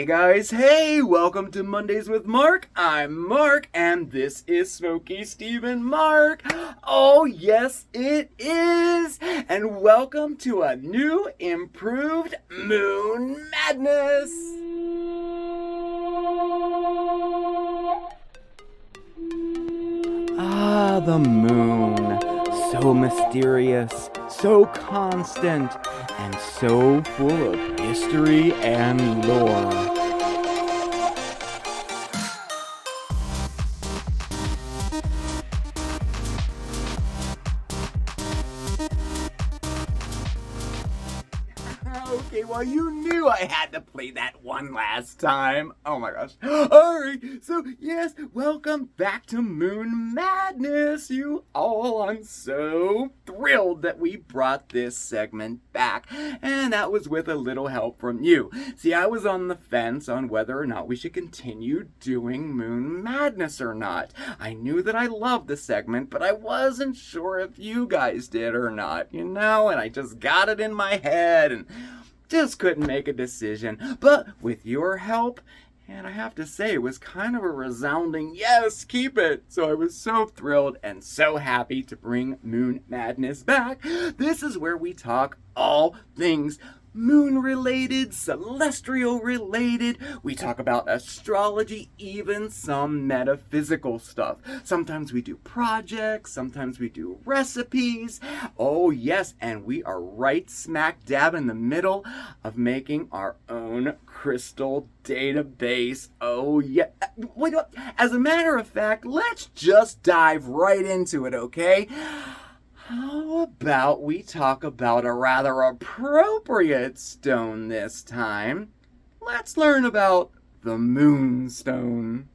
Hey guys, hey! Welcome to Mondays with Marc. I'm Marc, and this is SmokeySteveAndMarc. Oh yes, it is! And welcome to a new, improved Moon Madness! Ah, the moon. So mysterious, so constant, and so full of history and lore. Okay, well, you knew I had to play that one last time. Oh my gosh. Alright, so yes, welcome back to Moon Madness, you all. I'm so thrilled that we brought this segment back, and that was with a little help from you. See, I was on the fence on whether or not we should continue doing Moon Madness or not. I knew that I loved the segment, but I wasn't sure if you guys did or not, and I just got it in my head, and just couldn't make a decision. But with your help, and I have to say, it was kind of a resounding yes, keep it. So I was so thrilled and so happy to bring Moon Madness back. This is where we talk all things moon related, celestial related. We talk about astrology, even some metaphysical stuff. Sometimes we do projects, sometimes we do recipes. Oh yes, and we are right smack dab in the middle of making our own crystal database. Oh yeah. Wait, as a matter of fact, let's just dive right into it, okay? How about we talk about a rather appropriate stone this time? Let's learn about the Moonstone.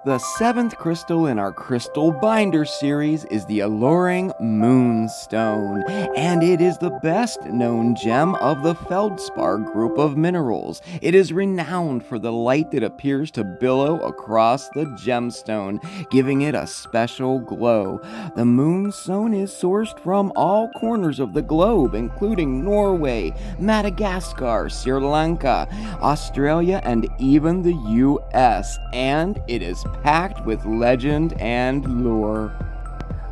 The seventh crystal in our Crystal Binder series is the alluring Moonstone, and it is the best known gem of the feldspar group of minerals. It is renowned for the light that appears to billow across the gemstone, giving it a special glow. The Moonstone is sourced from all corners of the globe, including Norway, Madagascar, Sri Lanka, Australia, and even the US, and it is packed with legend and lore.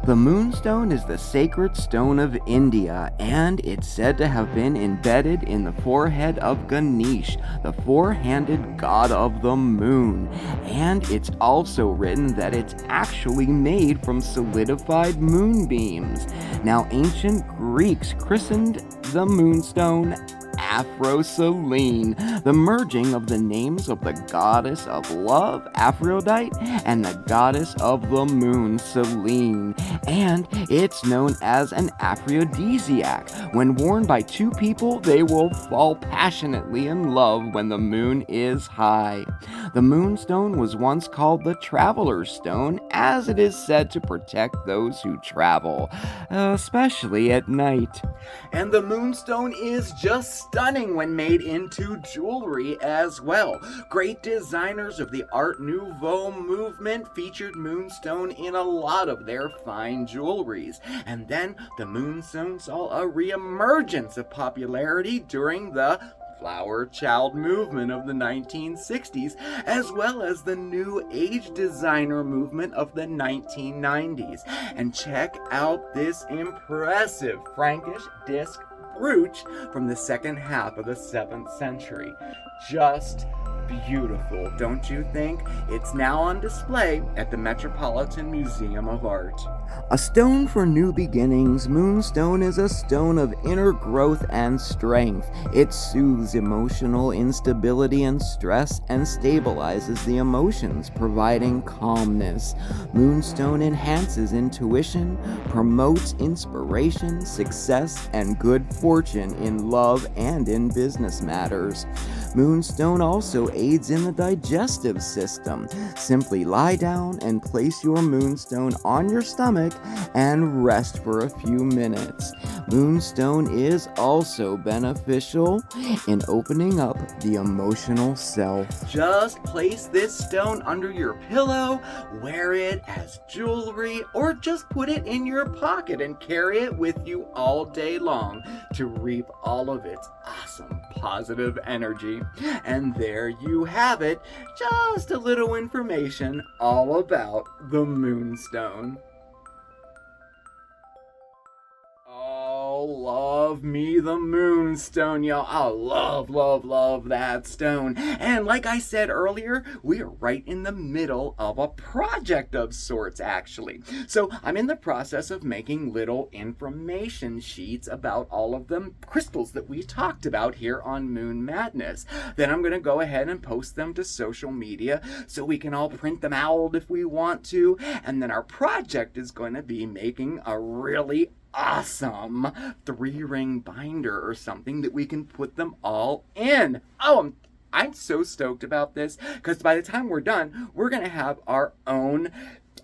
The Moonstone is the sacred stone of India, and it's said to have been embedded in the forehead of Ganesh, the four-handed god of the moon. And it's also written that it's actually made from solidified moonbeams. Now, ancient Greeks christened the Moonstone Aphrodite, the merging of the names of the goddess of love, Aphrodite, and the goddess of the moon, Selene. And it's known as an aphrodisiac. When worn by two people, they will fall passionately in love when the moon is high. The Moonstone was once called the Traveler's Stone, as it is said to protect those who travel, especially at night. And the Moonstone is just stunning when made into jewelry as well. Great designers of the Art Nouveau movement featured Moonstone in a lot of their fine jewelries. And then the Moonstone saw a reemergence of popularity during the Flower Child movement of the 1960s, as well as the New Age designer movement of the 1990s. And check out this impressive Frankish disc brooch from the second half of the 7th century. Just beautiful, don't you think? It's now on display at the Metropolitan Museum of Art. A stone for new beginnings, Moonstone is a stone of inner growth and strength. It soothes emotional instability and stress and stabilizes the emotions, providing calmness. Moonstone enhances intuition, promotes inspiration, success, and good fortune in love and in business matters. Moonstone also aids in the digestive system. Simply lie down and place your Moonstone on your stomach and rest for a few minutes. Moonstone is also beneficial in opening up the emotional self. Just place this stone under your pillow, wear it as jewelry, or just put it in your pocket and carry it with you all day long to reap all of its awesome positive energy. And there you have it, just a little information all about the Moonstone. Oh, love me the Moonstone, y'all. I love that stone. And like I said earlier, we are right in the middle of a project of sorts, actually. So I'm in the process of making little information sheets about all of the crystals that we talked about here on Moon Madness. Then I'm going to go ahead and post them to social media so we can all print them out if we want to. And then our project is going to be making a really awesome 3-ring binder or something that we can put them all in. Oh, I'm so stoked about this because by the time we're done, we're going to have our own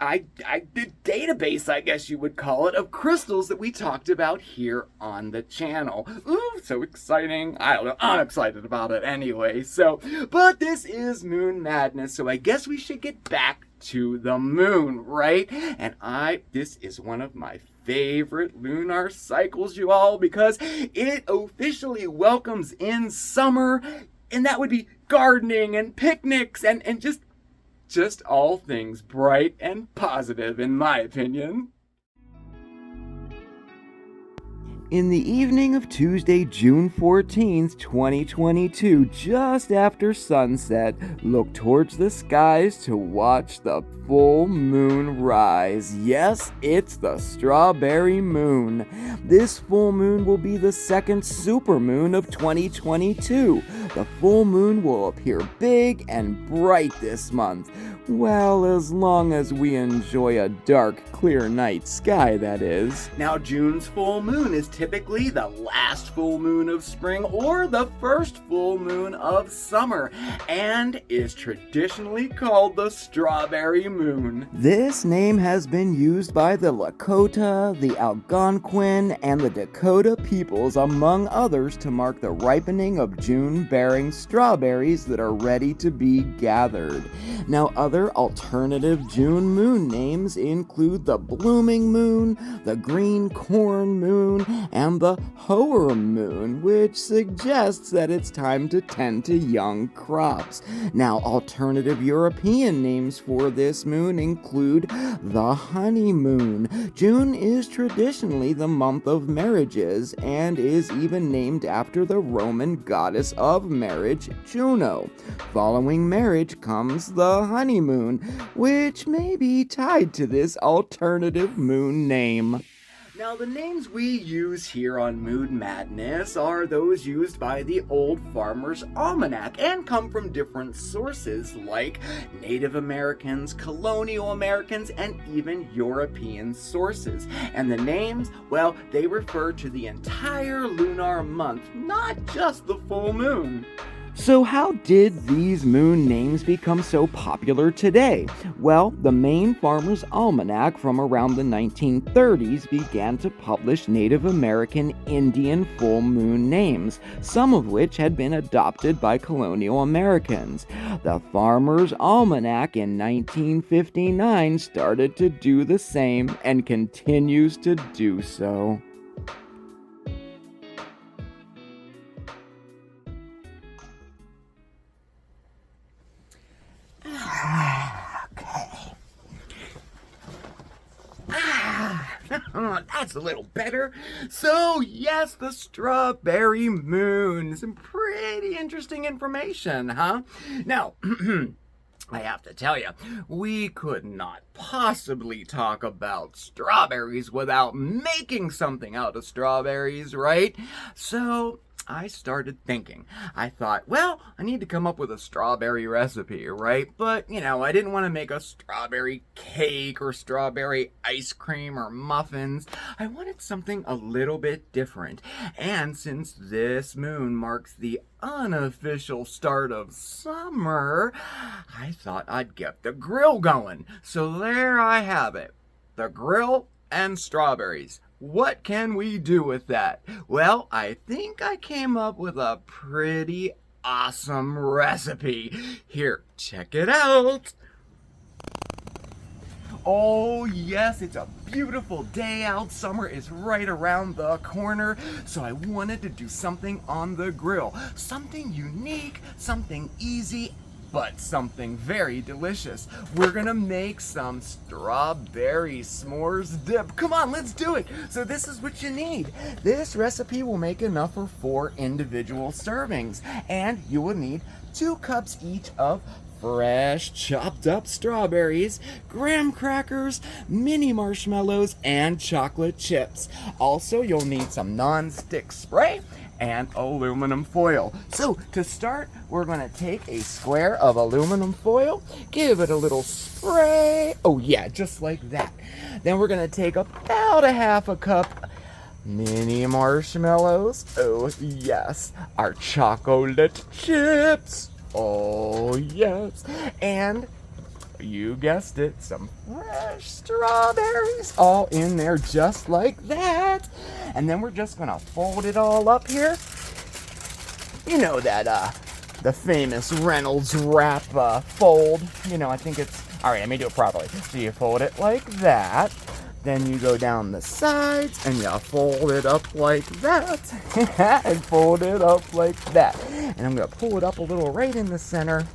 database, I guess you would call it, of crystals that we talked about here on the channel. Ooh, so exciting. I don't know. I'm excited about it anyway. But this is Moon Madness, so I guess we should get back to the moon, right? And this is one of my favorite lunar cycles, you all, because it officially welcomes in summer, and that would be gardening and picnics and just all things bright and positive, in my opinion. In the evening of Tuesday, June 14th, 2022, just after sunset, look towards the skies to watch the full moon rise. Yes, it's the strawberry moon. This full moon will be the second supermoon of 2022. The full moon will appear big and bright this month. Well, as long as we enjoy a dark, clear night sky, that is. Now, June's full moon is typically the last full moon of spring or the first full moon of summer, and is traditionally called the strawberry moon. This name has been used by the Lakota, the Algonquin, and the Dakota peoples, among others, to mark the ripening of June-bearing strawberries that are ready to be gathered. Now, other alternative June moon names include the blooming moon, the green corn moon, and the hoer moon, which suggests that it's time to tend to young crops. Now, alternative European names for this moon include the honeymoon. June is traditionally the month of marriages and is even named after the Roman goddess of marriage, Juno. Following marriage comes the honeymoon, which may be tied to this alternative moon name. Now, the names we use here on Moon Madness are those used by the Old Farmer's Almanac and come from different sources like Native Americans, Colonial Americans, and even European sources. And the names, well, they refer to the entire lunar month, not just the full moon. So how did these moon names become so popular today? Well, the Maine Farmer's Almanac from around the 1930s began to publish Native American Indian full moon names, some of which had been adopted by colonial Americans. The Farmer's Almanac in 1959 started to do the same and continues to do so. That's a little better. So, yes, the strawberry moon. Some pretty interesting information, huh? Now, I have to tell you, we could not possibly talk about strawberries without making something out of strawberries, right? So I started thinking. I thought, well, I need to come up with a strawberry recipe, right? But, I didn't want to make a strawberry cake or strawberry ice cream or muffins. I wanted something a little bit different. And since this moon marks the unofficial start of summer, I thought I'd get the grill going. So there I have it. The grill and strawberries. What can we do with that? Well, I think I came up with a pretty awesome recipe. Here, check it out. Oh yes, it's a beautiful day out. Summer is right around the corner. So I wanted to do something on the grill. Something unique, something easy, but something very delicious. We're gonna make some strawberry s'mores dip. Come on, let's do it. So this is what you need. This recipe will make enough for 4 individual servings. And you will need 2 cups each of fresh chopped up strawberries, graham crackers, mini marshmallows, and chocolate chips. Also, you'll need some non-stick spray and aluminum foil. So to start, we're going to take a square of aluminum foil, give it a little spray. Oh yeah, just like that. Then we're going to take about a half a cup mini marshmallows. Oh yes, our chocolate chips. Oh yes, and you guessed it, some fresh strawberries all in there just like that. And then we're just gonna fold it all up here. You know that the famous Reynolds wrap fold. You know, I think it's all right. Let me do it properly. So you fold it like that. Then you go down the sides and you fold it up like that. And fold it up like that. And I'm gonna pull it up a little right in the center.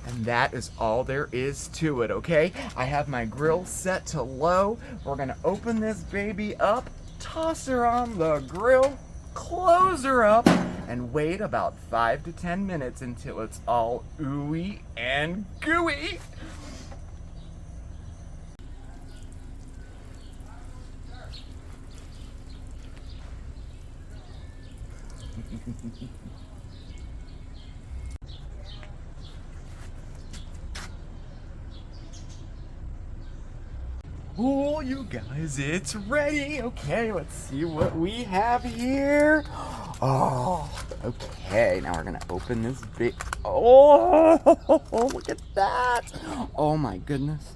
And that is all there is to it, okay? I have my grill set to low. We're gonna open this baby up, toss her on the grill, close her up, and wait about 5 to 10 minutes until it's all ooey and gooey. Oh, you guys, it's ready. Okay, let's see what we have here. Oh, okay, now we're gonna open this big, oh, look at that. Oh my goodness.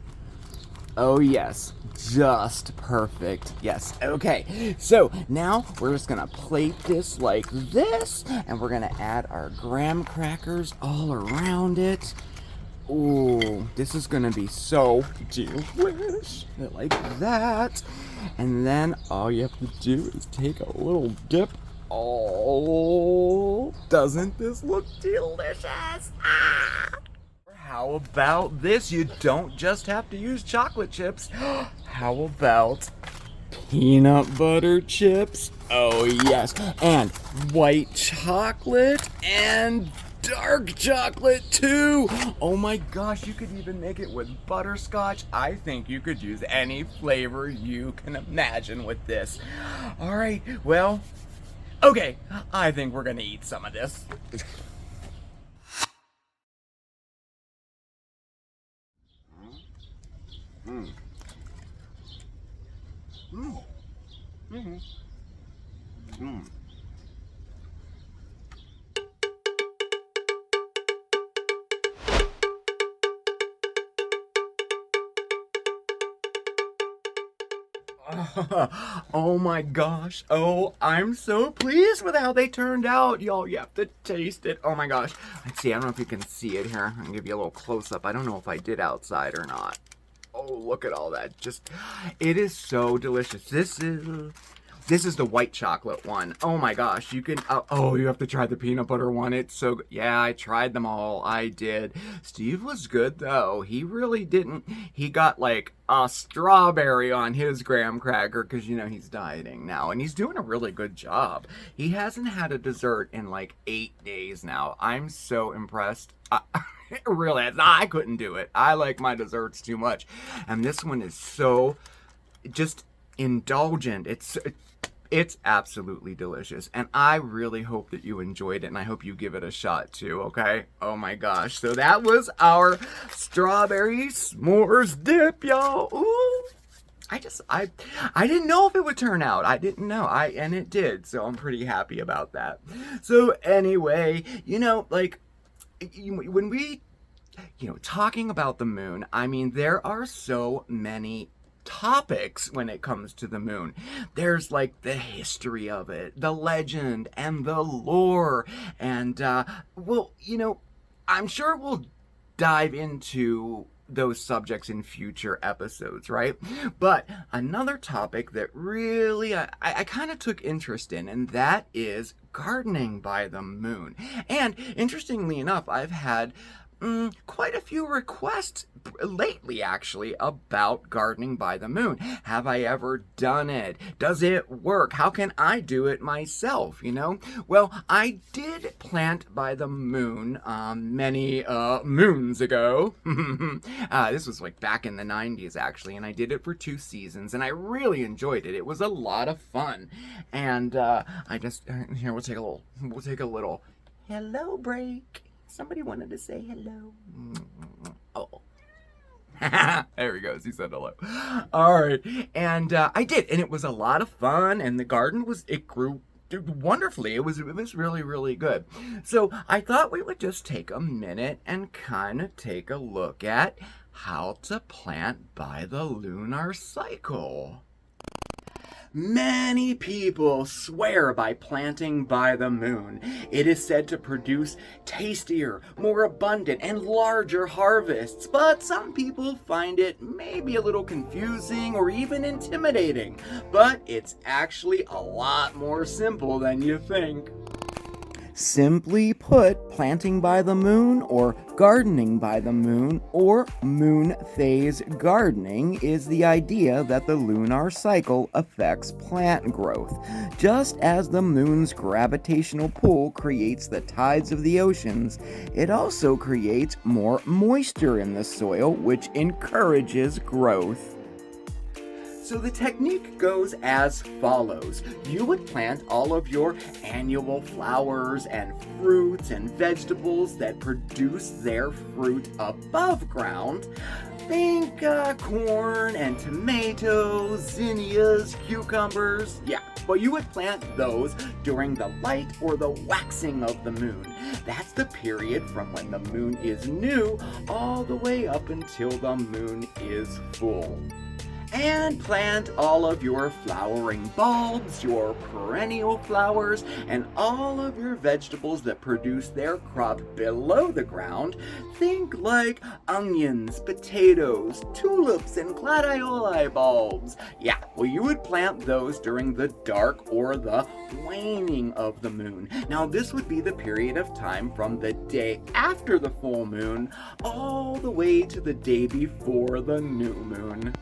Oh yes, just perfect. Yes, okay. So now we're just gonna plate this like this, and we're gonna add our graham crackers all around it. Ooh, this is gonna be so delish, like that. And then all you have to do is take a little dip. Oh, doesn't this look delicious? Ah! How about this? You don't just have to use chocolate chips. How about peanut butter chips? Oh yes, and white chocolate and dark chocolate too. Oh my gosh, you could even make it with butterscotch. I think you could use any flavor you can imagine with this. All right, well, okay, I think we're gonna eat some of this. Mm. Mm. Mm. Mm. Oh my gosh. Oh, I'm so pleased with how they turned out. Y'all, you have to taste it. Oh my gosh. Let's see. I don't know if you can see it here. I'm going to give you a little close up. I don't know if I did outside or not. Oh, look at all that. Just, it is so delicious. This is the white chocolate one. Oh my gosh, you can, oh, you have to try the peanut butter one. It's so good. Yeah, I tried them all. I did. Steve was good though. He really didn't. He got like a strawberry on his graham cracker because, you know, he's dieting now and he's doing a really good job. He hasn't had a dessert in like 8 days now. I'm so impressed. Really, I couldn't do it. I like my desserts too much. And this one is so just indulgent. It's absolutely delicious, and I really hope that you enjoyed it, and I hope you give it a shot too, okay? Oh my gosh, so that was our strawberry s'mores dip, y'all. Ooh, I didn't know if it would turn out. I didn't know, and it did, so I'm pretty happy about that. So anyway, you know, like, when we, you know, talking about the moon, I mean, there are so many topics when it comes to the moon. There's like the history of it, the legend, and the lore, and well, you know, I'm sure we'll dive into those subjects in future episodes, right? But another topic that really I kind of took interest in, and that is gardening by the moon. And interestingly enough, I've had quite a few requests lately, actually, about gardening by the moon. Have I ever done it? Does it work? How can I do it myself, you know? Well, I did plant by the moon many moons ago. This was like back in the 90s, actually, and I did it for 2 seasons, and I really enjoyed it. It was a lot of fun. And I just, here, we'll take a little hello break. Somebody wanted to say hello. Oh. There he goes. He said hello. All right. And I did. And it was a lot of fun. And the garden it grew wonderfully. It was really, really good. So I thought we would just take a minute and kind of take a look at how to plant by the lunar cycle. Many people swear by planting by the moon. It is said to produce tastier, more abundant, and larger harvests, but some people find it maybe a little confusing or even intimidating. But it's actually a lot more simple than you think. Simply put, planting by the moon or gardening by the moon or moon phase gardening is the idea that the lunar cycle affects plant growth. Just as the moon's gravitational pull creates the tides of the oceans, it also creates more moisture in the soil, which encourages growth. So the technique goes as follows. You would plant all of your annual flowers and fruits and vegetables that produce their fruit above ground. Think corn and tomatoes, zinnias, cucumbers. Yeah, well, you would plant those during the light or the waxing of the moon. That's the period from when the moon is new all the way up until the moon is full. And plant all of your flowering bulbs, your perennial flowers, and all of your vegetables that produce their crop below the ground. Think like onions, potatoes, tulips, and gladioli bulbs. Yeah, well, you would plant those during the dark or the waning of the moon. Now, this would be the period of time from the day after the full moon all the way to the day before the new moon.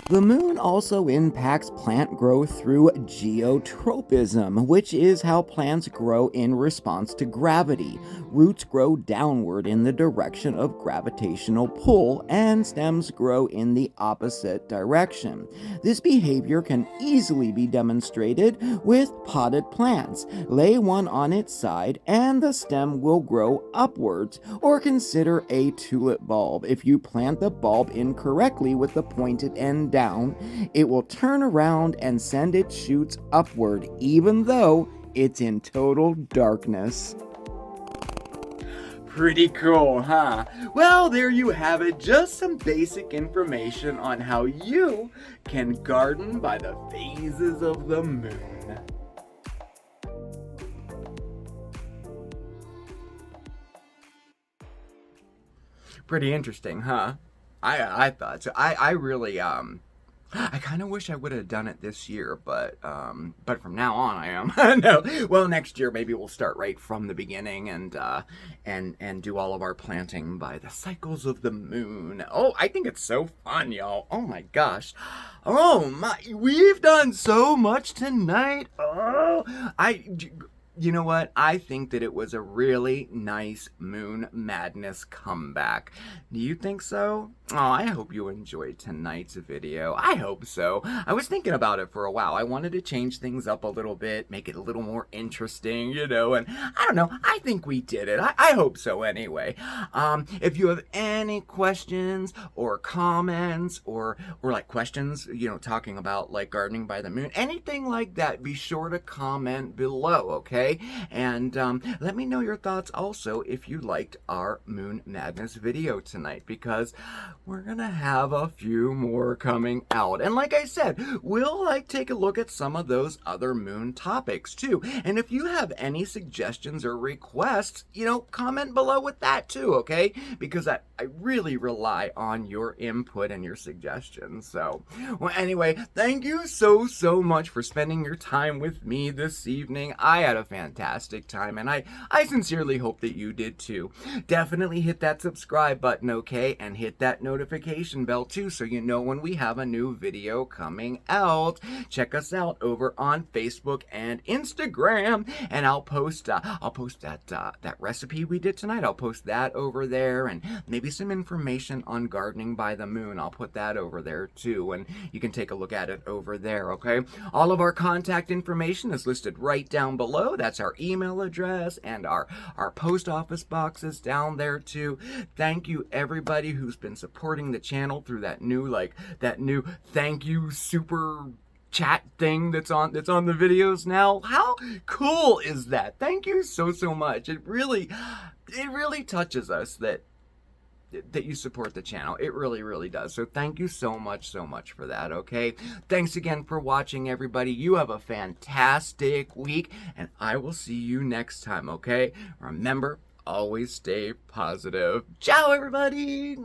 The moon also impacts plant growth through geotropism, which is how plants grow in response to gravity. Roots grow downward in the direction of gravitational pull, and stems grow in the opposite direction. This behavior can easily be demonstrated with potted plants. Lay one on its side, and the stem will grow upwards, or consider a tulip bulb. If you plant the bulb incorrectly with the pointed end down, it will turn around and send its shoots upward, even though it's in total darkness. Pretty cool, huh? Well, there you have it. Just some basic information on how you can garden by the phases of the moon. Pretty interesting, huh? I thought so. I really I kind of wish I would have done it this year, but from now on I am. No, well, next year maybe we'll start right from the beginning and do all of our planting by the cycles of the moon. Oh, I think it's so fun, y'all. Oh my gosh. Oh my, we've done so much tonight. You know what? I think that it was a really nice Moon Madness comeback. Do you think so? Oh, I hope you enjoyed tonight's video. I hope so. I was thinking about it for a while. I wanted to change things up a little bit, make it a little more interesting, you know, and I don't know. I think we did it. I hope so anyway. If you have any questions or comments or like questions, you know, talking about like gardening by the moon, anything like that, be sure to comment below, okay? And let me know your thoughts also if you liked our Moon Madness video tonight, because we're gonna have a few more coming out. And like I said, we'll take a look at some of those other moon topics too. And if you have any suggestions or requests, comment below with that too, okay? Because I really rely on your input and your suggestions. So, well, anyway, thank you so much for spending your time with me this evening. I had a fantastic time, and I sincerely hope that you did too. Definitely hit that subscribe button, okay? And hit that notification bell too, so you know when we have a new video coming out. Check us out over on Facebook and Instagram, and I'll post that recipe we did tonight. I'll post that over there, and maybe some information on gardening by the moon. I'll put that over there too, and you can take a look at it over there, okay? All of our contact information is listed right down below. That's our email address and our post office boxes down there too. Thank you everybody who's been supporting the channel through that new thank you super chat thing that's on the videos now. How cool is that? Thank you so much. It really touches us that you support the channel. It really does. So thank you so much for that, okay? Thanks again for watching, everybody. You have a fantastic week, and I will see you next time, okay? Remember, always stay positive. Ciao, everybody!